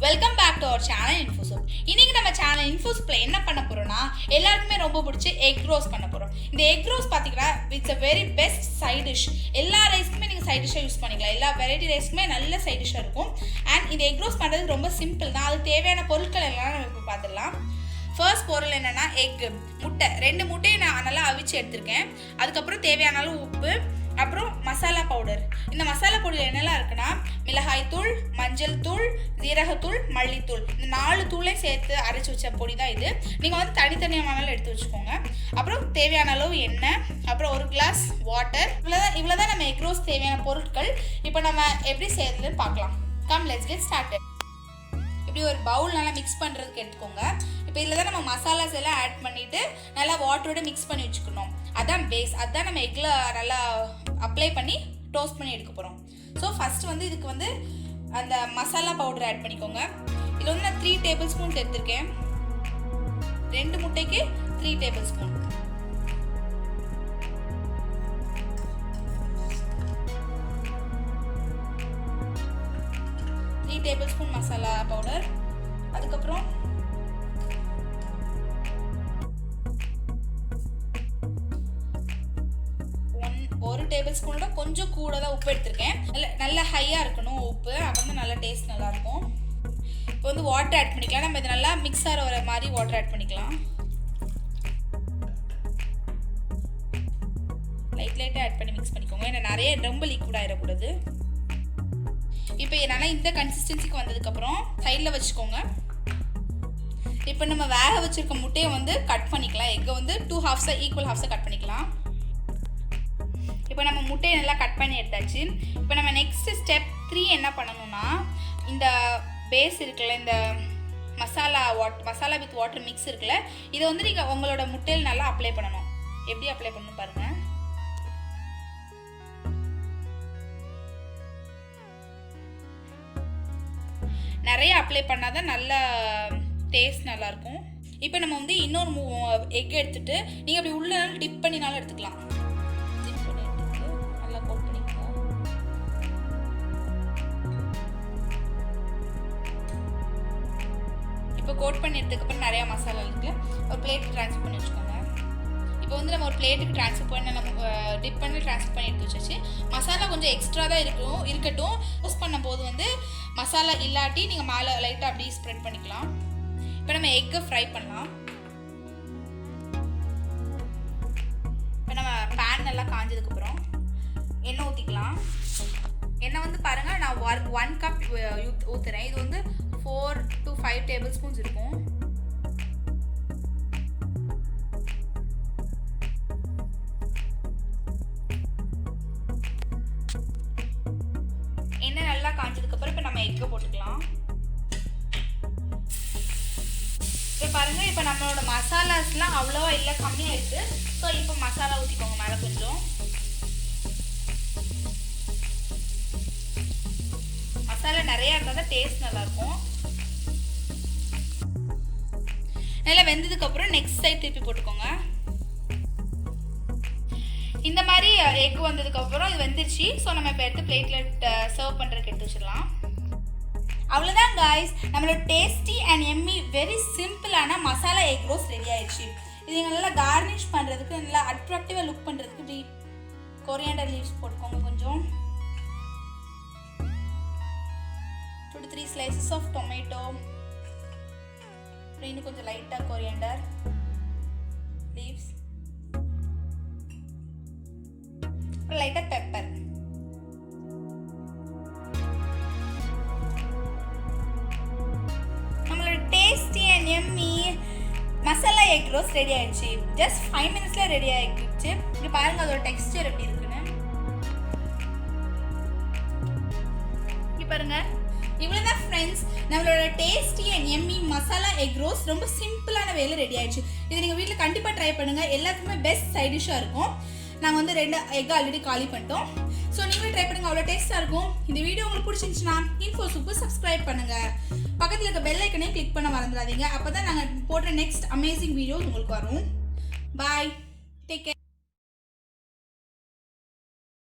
Welcome back to our channel Infosoup. இன்னைக்கு நம்ம channel இன்ஃபோசூப்ல என்ன பண்ண போறோம்னா எல்லாருக்குமே ரொம்ப பிடிச்ச எக் ரோஸ் பண்ண போறோம். இந்த எக் ரோஸ் பாத்தீங்கன்னா it's a very best side dish. எல்லா ரைஸ்க்குமே நீங்க சைட் டிஷ்ஷா யூஸ் பண்ணிக்கலாம். எல்லா வெரைட்டி ரைஸ்க்குமே நல்ல சைட் டிஷ்ஷா இருக்கும். அண்ட் இந்த எக் ரோஸ் பண்றது ரொம்ப சிம்பிள் தான். அதுக்கு தேவையான பொருட்கள் எல்லாம் நம்ம இப்போ பார்த்துடலாம். ஃபர்ஸ்ட் பொருள் என்னன்னா எக், முட்டை. 2 முட்டையை நான் நல்லா அவிச்சு எடுத்திருக்கேன். அதுக்கப்புறம் தேவையான அளவு உப்பு, அப்புறம் மசாலா பவுடர். இந்த மசாலா பவுடர் என்னெல்லாம் இருக்குன்னா மிளகாய் தூள், மஞ்சள் தூள், ஜீரகத்தூள், மல்லித்தூள். இந்த 4 தூளையும் சேர்த்து அரைச்சி வச்ச பொடி தான் இது. நீங்கள் வந்து தனித்தனியானாலும் எடுத்து வச்சுக்கோங்க. அப்புறம் தேவையான அளவு எண்ணெய், அப்புறம் 1 கிளாஸ் வாட்டர். இவ்வளோதான் நம்ம எக் ரோஸ் தேவையான பொருட்கள். இப்போ நம்ம எப்படி செய்யறதுன்னு பார்க்கலாம். Come let's get started. இப்படி ஒரு பவுல் நல்லா மிக்ஸ் பண்ணுறதுக்கு எடுத்துக்கோங்க. இப்போ இதில் தான் நம்ம மசாலாஸ் எல்லாம் ஆட் பண்ணிவிட்டு நல்லா வாட்டரோட மிக்ஸ் பண்ணி வச்சுக்கணும். அதான் பேஸ். அதுதான் நம்ம எக்கில் நல்லா அப்ளை பண்ணி டோஸ்ட் பண்ணி எடுக்க போகிறோம். ஸோ ஃபஸ்ட்டு வந்து இதுக்கு வந்து அந்த மசாலா பவுடர் ஆட் பண்ணிக்கோங்க. இதில் வந்து நான் 3 டேபிள் ஸ்பூன்ஸ் எடுத்திருக்கேன். 2 முட்டைக்கு 3 table spoon. Table spoon masala powder. அதுக்கப்புறம் 1 டேபிள் ஸ்பூனோட கொஞ்சம் கூட தான் உப்பு எடுத்திருக்கேன். நல்ல ஹையாக இருக்கணும் உப்பு, அப்போ வந்து நல்ல டேஸ்ட் நல்லாயிருக்கும். இப்போ வந்து வாட்டர் ஆட் பண்ணிக்கலாம். நம்ம இது நல்லா மிக்ஸ் ஆகிற வர மாதிரி வாட்டர் ஆட் பண்ணிக்கலாம். லைட்டாக ஆட் பண்ணி மிக்ஸ் பண்ணிக்கோங்க. ஏன்னா நிறைய ரொம்ப லிக்விட் ஆகிடக்கூடாது. இப்போ என்னால் இந்த கன்சிஸ்டன்சிக்கு வந்ததுக்கப்புறம் சைடில் வச்சுக்கோங்க. இப்போ நம்ம வேக வச்சுருக்க முட்டையை வந்து கட் பண்ணிக்கலாம். எக்கை வந்து 2 ஹாஃப்ஸாக ஈக்குவல் ஹாஃப்ஸாக கட் பண்ணிக்கலாம். இப்போ நம்ம முட்டையை நல்லா கட் பண்ணி எடுத்தாச்சு. இப்போ நம்ம நெக்ஸ்ட் ஸ்டெப் 3 என்ன பண்ணணும்னா இந்த பேஸ் இருக்குல்ல, இந்த மசாலா வித் வாட்டர் மிக்ஸ் இருக்குல்ல, இதை வந்து நீங்கள் உங்களோட முட்டையில் நல்லா அப்ளை பண்ணணும். எப்படி அப்ளை பண்ணணும் பாருங்கள். நிறைய அப்ளை பண்ணால் தான் நல்ல டேஸ்ட் நல்லாயிருக்கும். இப்போ நம்ம வந்து இன்னொரு எக் எடுத்துகிட்டு நீங்கள் அப்படி உள்ள டிப் பண்ணினாலும் எடுத்துக்கலாம். டிப் பண்ணி எடுத்துட்டு நல்லா கோட் பண்ணிக்கலாம். இப்போ கோட் பண்ணி எடுத்ததுக்கப்புறம் நிறையா மசாலா இருக்குது. ஒரு பிளேட்டுக்கு ட்ரான்ஸ்ஃபர் பண்ணி வச்சுக்கோங்க. இப்போ வந்து நம்ம ஒரு பிளேட்டுக்கு ட்ரான்ஸ்ஃபர் பண்ணி நம்ம டிப் பண்ணி ட்ரான்ஸ்ஃபர் பண்ணி எடுத்து வச்சாச்சு. மசாலா கொஞ்சம் எக்ஸ்ட்ரா தான் இருக்கட்டும். யூஸ் பண்ணும்போது வந்து மசாலா இல்லாட்டி நீங்கள் மேலே லைட்டாக அப்படியே ஸ்ப்ரெட் பண்ணிக்கலாம். இப்போ நம்ம எக்கை ஃப்ரை பண்ணலாம். இப்போ நம்ம பேன் நல்லா காஞ்சதுக்கப்புறம் எண்ணெய் ஊற்றிக்கலாம். எண்ணெய் வந்து பாருங்கள், நான் 1 கப் ஊற்றுறேன். இது வந்து 4 to 5 டேபிள் ஸ்பூன்ஸ் இருக்கும். எண்ணெய் நல்லா காஞ்சதுக்கப்புறம் இப்போ நம்ம எக்கை போட்டுக்கலாம். இப்போ பாருங்கள், இப்போ நம்மளோட மசாலாஸ்லாம் அவ்வளோவா இல்லை, கம்மியாகிடுது. ஸோ இப்போ மசாலா ஊற்றிக்கோங்க மேலே கொஞ்சம். மசாலா நிறையா இருந்தால் தான் டேஸ்ட் நல்லாயிருக்கும். நல்லா வெந்ததுக்கப்புறம் நெக்ஸ்ட் சைட் திருப்பி போட்டுக்கோங்க. இந்த மாதிரி எக் வந்ததுக்கப்புறம் இது வெந்துருச்சு. ஸோ நம்ம இப்போ எடுத்து பிளேட்டில் சர்வ் பண்ணுறதுக்கு எடுத்து வச்சிடலாம். அவ்வளோதான் காய்ஸ், நம்மளோட டேஸ்டி அண்ட் எம்மி வெரி சிம்பிளான மசாலா எக் ரோஸ் ரெடி ஆயிடுச்சு. இது நல்லா கார்னிஷ் பண்ணுறதுக்கு, நல்லா அட்ராக்டிவாக லுக் பண்ணுறதுக்கு இப்படி கொரியாண்டர் லீவ்ஸ் போட்டுக்கோங்க. கொஞ்சம் 2 to 3 slices ஆஃப் டொமேட்டோ, இன்னும் கொஞ்சம் லைட்டாக கொரியாண்டர் லீவ்ஸ், லைட்டாக பெப்பர். நம்மளோட tasty and yummy masala egg roast ready ஆயிடுச்சு. ஜஸ்ட் 5 மினிட்ஸ்ல ரெடி ஆகிடுச்சு. இங்கே பாருங்க அதோட டெக்ஸ்டர் எப்படி இருக்குன்னு. இங்கே பாருங்க, இவ்வளோதான் ஃப்ரெண்ட்ஸ், நம்மளோட tasty and yummy masala egg roast ரொம்ப சிம்பிளான வேலை ரெடி ஆயிடுச்சு. இது நீங்கள் வீட்டில் கண்டிப்பாக ட்ரை பண்ணுங்கள். எல்லாத்துக்குமே பெஸ்ட் சைட் டிஷ்ஷாக இருக்கும். நாங்கள் வந்து 2 எக் ஆல்ரெடி காலி பண்ணிட்டோம். ஸோ நீங்களும் ட்ரை பண்ணுங்கள், அவ்வளோ டேஸ்ட்டாக இருக்கும். இந்த வீடியோ உங்களுக்கு பிடிச்சிருந்துச்சுன்னா இன்ஃபோசூப்பு சப்ஸ்கிரைப் பண்ணுங்கள். பக்கத்தில் இருக்க பெல் ஐக்கனையும் கிளிக் பண்ண மறந்துடாதீங்க. அப்போ தான் நாங்கள் போடுற நெக்ஸ்ட் அமேசிங் வீடியோஸ் உங்களுக்கு வரும். பாய்.